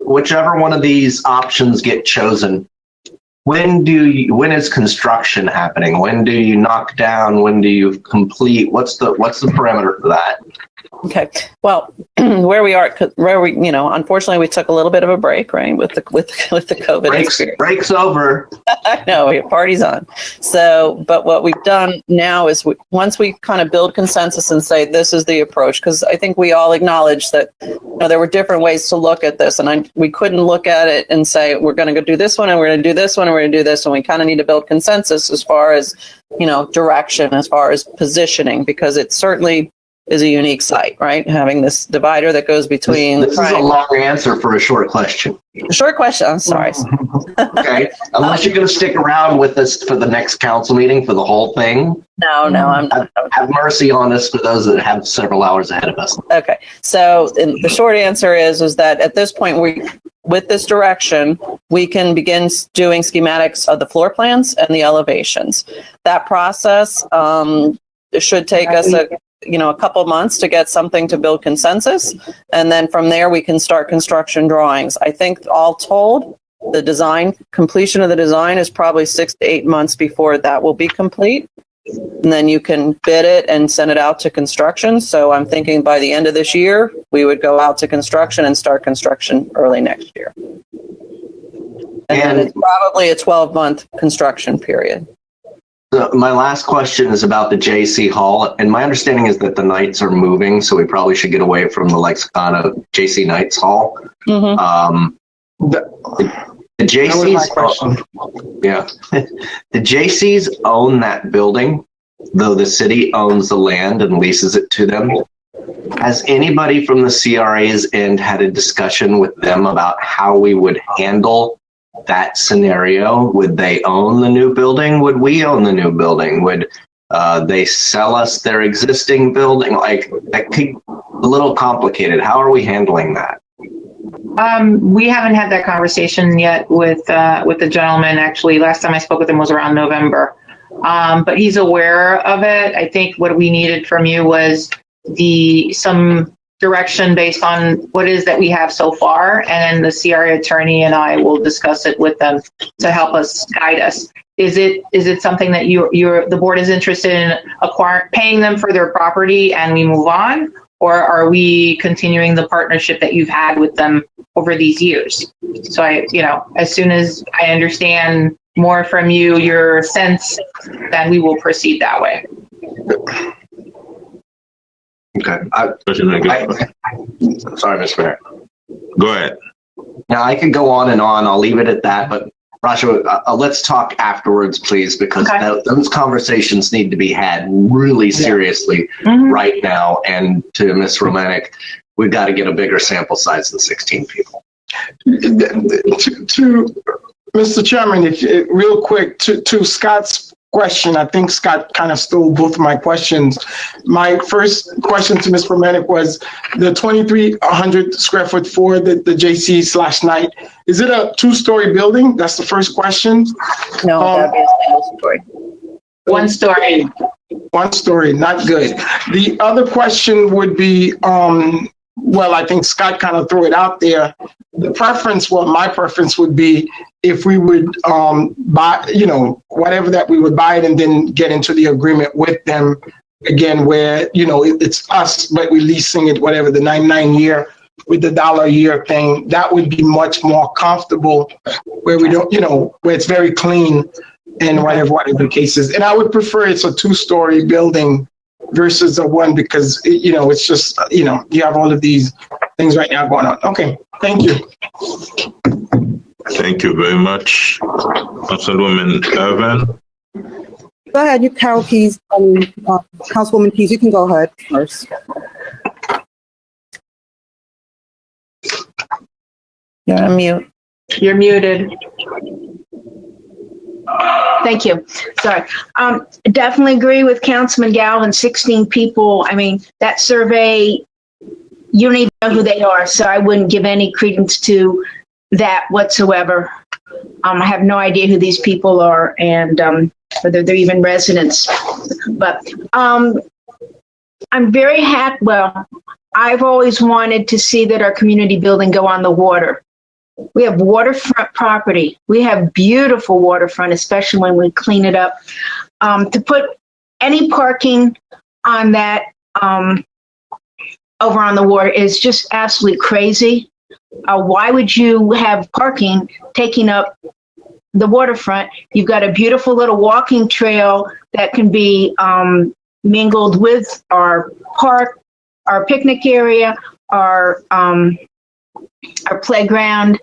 Whichever one of these options get chosen, when is construction happening? When do you knock down? When do you complete? What's the parameter for that? Okay. Well, unfortunately we took a little bit of a break, right? With the COVID experience. Break's over. I know, party's on. So, but what we've done now is once we kind of build consensus and say, this is the approach, because I think we all acknowledge that, there were different ways to look at this, and we couldn't look at it and say, we're going to go do this one and we're going to do this one and we're going to do this. And we kind of need to build consensus as far as, direction, as far as positioning, because it certainly is a unique site, right? Having this divider that goes between. This is a long answer for a short question. A short question. I'm sorry. Okay. Unless you're going to stick around with us for the next council meeting for the whole thing. No, I'm not. Have mercy on us for those that have several hours ahead of us. Okay. So the short answer is that at this point, with this direction, we can begin doing schematics of the floor plans and the elevations. That process should take us a couple months to get something to build consensus. And then from there, we can start construction drawings. I think all told, the completion of the design is probably 6 to 8 months before that will be complete. And then you can bid it and send it out to construction. So I'm thinking by the end of this year, we would go out to construction and start construction early next year. And then it's probably a 12-month construction period. My last question is about the JC Hall, and my understanding is that the nights are moving, so we probably should get away from the lexicon of JC Knights Hall. Mm-hmm. The JCs, the JCs own that building, though the city owns the land and leases it to them. Has anybody from the CRA's end had a discussion with them about how we would handle that scenario? Would they own the new building? Would we own the new building? Would they sell us their existing building? Like, that could be a little complicated. How are we handling that? We haven't had that conversation yet with the gentleman. Actually, last time I spoke with him was around November. but he's aware of it. I think what we needed from you was some direction based on what it is that we have so far, and then the CRA attorney and I will discuss it with them to help us guide us. Is it something that the board is interested in paying them for their property and we move on, or are we continuing the partnership that you've had with them over these years? So as soon as I understand more from you, your sense, then we will proceed that way. Okay. Sorry, Mr. Mayor. Go ahead. Now, I could go on and on. I'll leave it at that. But Rasha, let's talk afterwards, please, because those conversations need to be had really seriously right now. And to Ms. Romanek, we've got to get a bigger sample size than 16 people. To Mr. Chairman, real quick, to Scott's question, I think Scott kind of stole both of my questions. My first question to Ms. Romanek was the 2,300 square foot for the JC/Knight. Is it a 2-story building? That's the first question. No, that'd be a single story. 1 story. 1 story, not good. The other question would be, well, I think Scott kind of threw it out there. My preference would be if we would buy, whatever that we would buy it and then get into the agreement with them again, where, it's us, but we're leasing it, whatever, the 99-year with the $1 a year thing. That would be much more comfortable, where we don't, where it's very clean and whatever the case is. And I would prefer it's a 2-story building versus a 1, because, it's just, you have all of these things right now going on. Okay, thank you. Thank you very much. Councilwoman Irvin. Go ahead, you Carol Keys, Councilwoman Keys, you can go ahead first. You're on mute. You're muted. Thank you. Sorry. Definitely agree with Councilman Galvin, 16 people. I mean, that survey, you don't even know who they are, so I wouldn't give any credence to that whatsoever. I have no idea who these people are and whether they're even residents. But I'm very happy. Well, I've always wanted to see that our community building go on the water. We have waterfront property. We have beautiful waterfront, especially when we clean it up. To put any parking on that over on the water is just absolutely crazy. Why would you have parking taking up the waterfront? You've got a beautiful little walking trail that can be mingled with our park, our picnic area, our playground.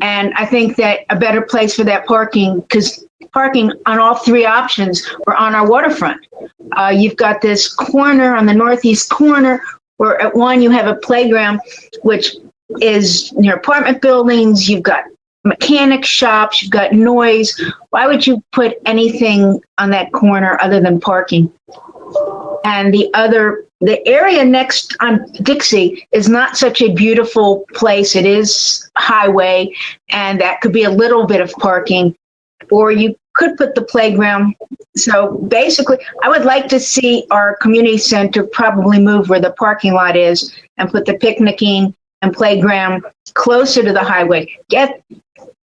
And I think that a better place for that parking, because parking on all 3 options are on our waterfront. You've got this corner on the northeast corner where at one you have a playground, which is near apartment buildings. You've got mechanic shops, you've got noise. Why would you put anything on that corner other than parking? And the area next on Dixie is not such a beautiful place. It is highway, and that could be a little bit of parking, or you could put the playground. So basically, I would like to see our community center probably move where the parking lot is and put the picnicking and playground closer to the highway.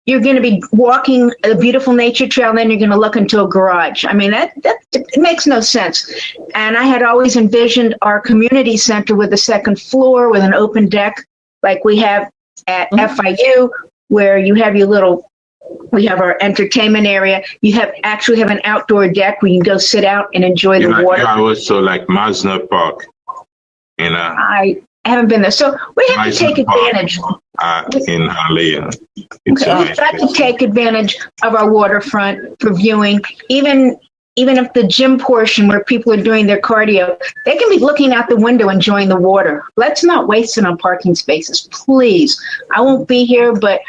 You're going to be walking a beautiful nature trail, and then you're going to look into a garage. I mean, that it makes no sense. And I had always envisioned our community center with a 2nd floor with an open deck, like we have at FIU, where you have we have our entertainment area. You actually have an outdoor deck where you can go sit out and enjoy the water. Yeah, also like Masner Park. I haven't been there. So we have to take advantage. In Hialeah. We've got to take advantage of our waterfront for viewing. Even if the gym portion where people are doing their cardio, they can be looking out the window enjoying the water. Let's not waste it on parking spaces, please. I won't be here, but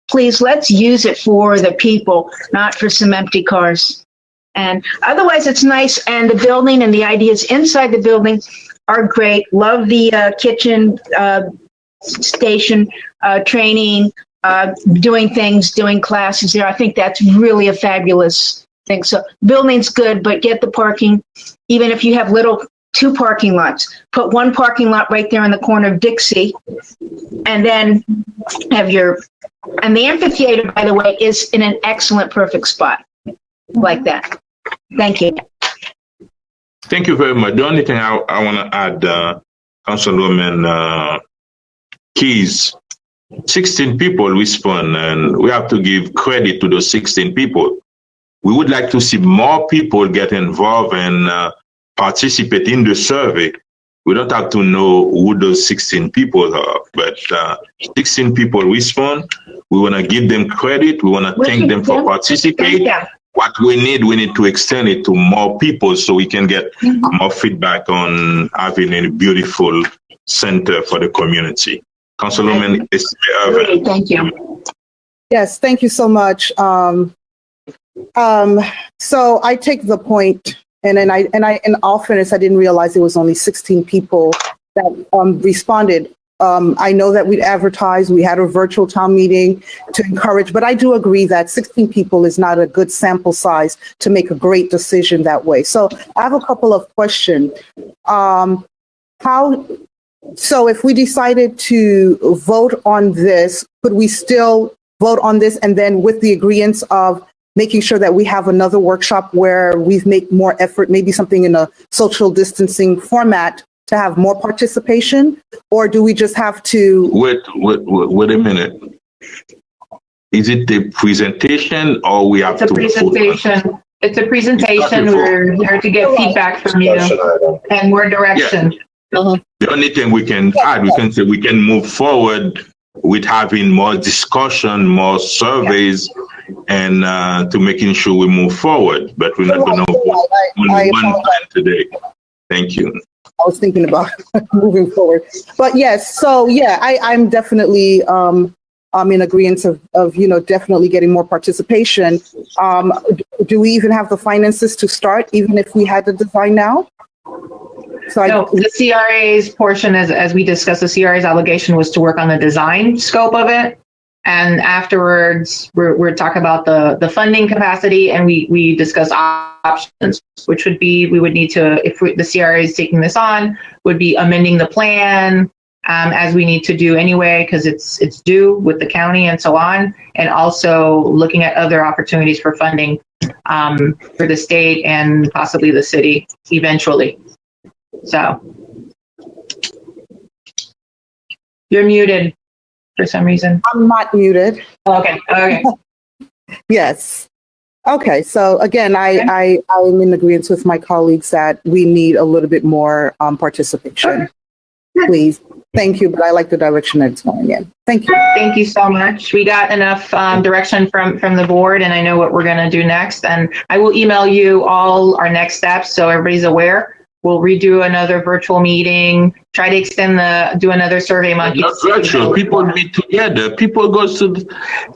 please, let's use it for the people, not for some empty cars. And otherwise, it's nice. And the building and the ideas inside the building are great. Love the kitchen station, training, doing classes there. I think that's really a fabulous think so. Building's good, but get the parking, even if you have two parking lots, put one parking lot right there in the corner of Dixie, and then have and the amphitheater, by the way, is in an excellent, perfect spot like that. Thank you. Thank you very much. The only thing I want to add, Councilwoman Keys, 16 people respond, and we have to give credit to those 16 people. We would like to see more people get involved and participate in the survey. We don't have to know who those 16 people are, but 16 people respond. We want to give them credit. We want to thank them for participating. What we need to extend it to more people so we can get more feedback on having a beautiful center for the community. Councilwoman Irvin. Thank you. Yes, thank you so much. So I take the point, and then in all fairness, I didn't realize it was only 16 people that responded. I know that we'd advertised, we had a virtual town meeting to encourage, but I do agree that 16 people is not a good sample size to make a great decision that way. So I have a couple of questions. So if we decided to vote on this, could we still vote on this and then with the agreeance of making sure that we have another workshop where we make more effort, maybe something in a social distancing format to have more participation? Or do we just have to... Wait a minute. Is it the presentation or we have to... It's a presentation. It's a presentation. We're here to get feedback from you and more direction. Yeah. The only thing we can add, we can say we can move forward with having more discussion, more surveys, and to making sure we move forward. But we're not going to only one plan today. Thank you. I was thinking about moving forward. But yes, so yeah, I'm definitely in agreement of definitely getting more participation. Do we even have the finances to start, even if we had the design now? So the CRA's portion, as we discussed, the CRA's obligation was to work on the design scope of it. And afterwards, we're talking about the funding capacity, and we discuss options, which would be, we would need to, if the CRA is taking this on, would be amending the plan, as we need to do anyway, because it's due with the county and so on, and also looking at other opportunities for funding for the state and possibly the city eventually. So you're muted for some reason. I'm not muted. Okay. Yes. Okay. So again, I'm in agreement with my colleagues that we need a little bit more participation. Please. Thank you. But I like the direction that it's going in. Thank you. Thank you so much. We got enough direction from the board, and I know what we're going to do next. And I will email you all our next steps so everybody's aware. We'll redo another virtual meeting, try to do another Survey Monkey. Not virtual. People meet together. People go to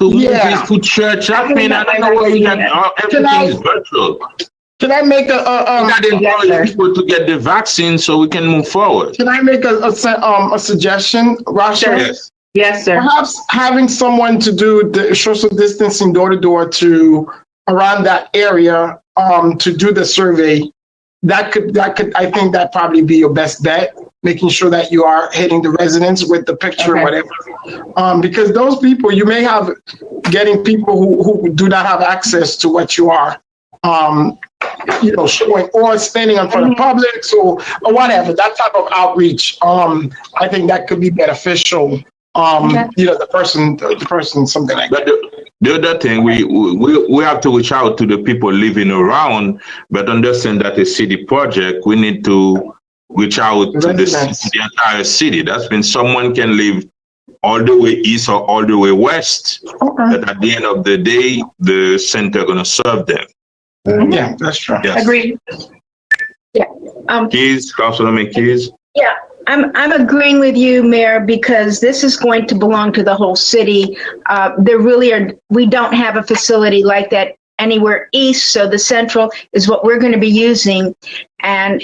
movies, to church. I don't know why you got everything is virtual. Can I make we got to encourage people to get the vaccine so we can move forward. Can I make a suggestion, Rasha? Yes, sir. Perhaps having someone to do the social distancing door to door to around that area to do the survey. That could I think that probably be your best bet, making sure that you are hitting the residents with the picture or whatever. Because those people, you may have getting people who do not have access to what you are showing or standing in front of public or whatever, that type of outreach. I think that could be beneficial. The person, something like that. The other thing, we have to reach out to the people living around, but understand that a city project, we need to reach out to the entire city. That's when someone can live all the way east or all the way west, but at the end of the day, the center going to serve them. Yeah, that's true. Yes. Agreed. Yeah. Keys, Councilwoman Keys. Yeah. I'm agreeing with you, Mayor, because this is going to belong to the whole city. We don't have a facility like that anywhere east, so the central is what we're going to be using. And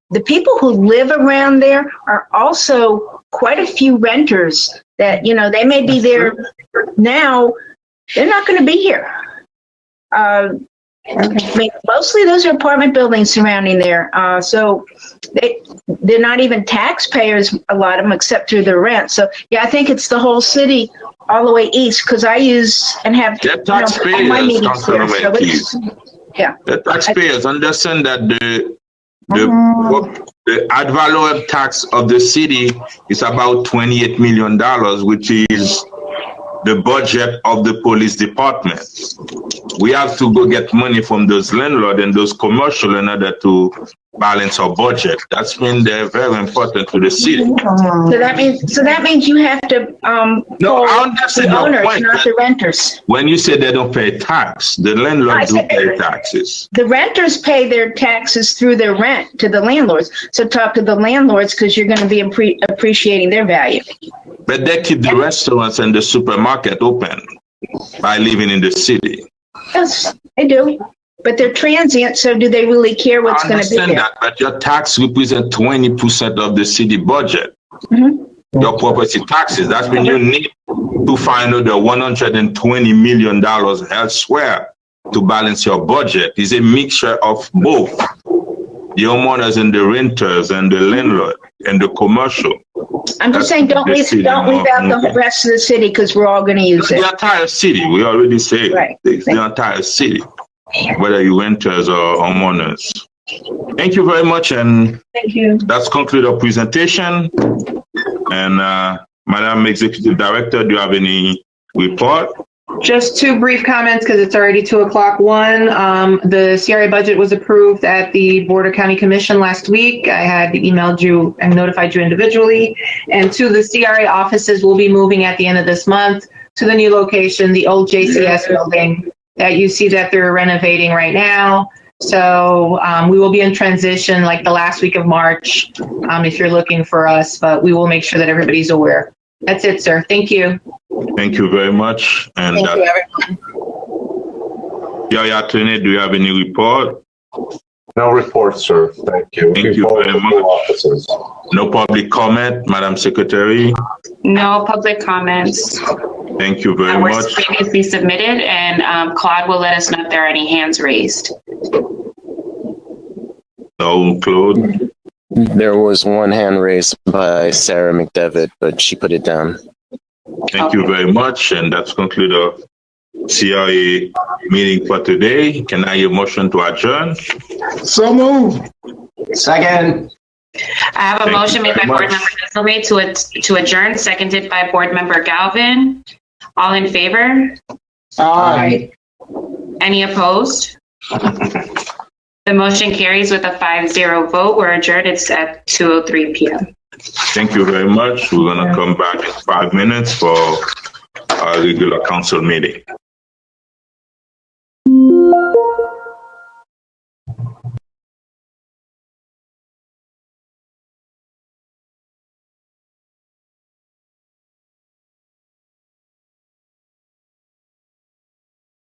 the people who live around there are also quite a few renters that, they may be there now. They're not going to be here. I mean, mostly those are apartment buildings surrounding there. So they're not even taxpayers, a lot of them, except through their rent. So yeah, I think it's the whole city all the way east, because I use and have The taxpayers, my meetings there. So it's, yeah. The taxpayers understand that the ad valorem tax of the city is about $28 million, which is the budget of the police department. We have to go get money from those landlords and those commercial in order to balance our budget. That's been very important to the city. So that means you have to No, I understand the your owners, point, not the renters. when you say they don't pay tax, the landlords do pay taxes. The renters pay their taxes through their rent to the landlords. So talk to the landlords, because you're going to be appreciating their value. But they keep the restaurants and the supermarket open by living in the city. Yes, they do. But they're transient, so do they really care what's going to be there? I understand that, but your tax represents 20% of the city budget. Your property taxes, that's when you need to find out the $120 million elsewhere to balance your budget. It's a mixture of both. The homeowners and the renters and the landlord and the commercial. I'm just saying, don't leave out the rest of the city, because we're all going to use it. The entire city, we already say the entire city, whether you renters or homeowners. Thank you very much, and Thank you. that's conclude our presentation. And Madam Executive Director, do you have any report? Just two brief comments, because it's already 2:00. One, the CRA budget was approved at the Board of County Commission last week. I had emailed you and notified you individually. And two, the CRA offices will be moving at the end of this month to the new location, the old JCS building that you see that they're renovating right now. So we will be in transition like the last week of March if you're looking for us, but we will make sure that everybody's aware. That's it, sir. Thank you. Thank you very much. And Thank you, everyone. Yaya Tune, do you have any report? No report, sir. Thank you. Thank you very much. Offices. No public comment, Madam Secretary? No public comments Thank you very that were much. previously submitted, and Claude will let us know if there are any hands raised. No, Claude? There was one hand raised by Sarah McDevitt, but she put it down. Thank you very much, and that's conclude our CRA meeting for today. Can I hear a motion to adjourn? So move. Second. I have a Thank motion you made by very Board much. Member Desilme to adjourn, seconded by Board Member Galvin. All in favor? Aye. Any opposed? The motion carries with a 5-0 vote. We're adjourned. It's at 2:03 p.m. Thank you very much. We're going to come back in 5 minutes for our regular council meeting.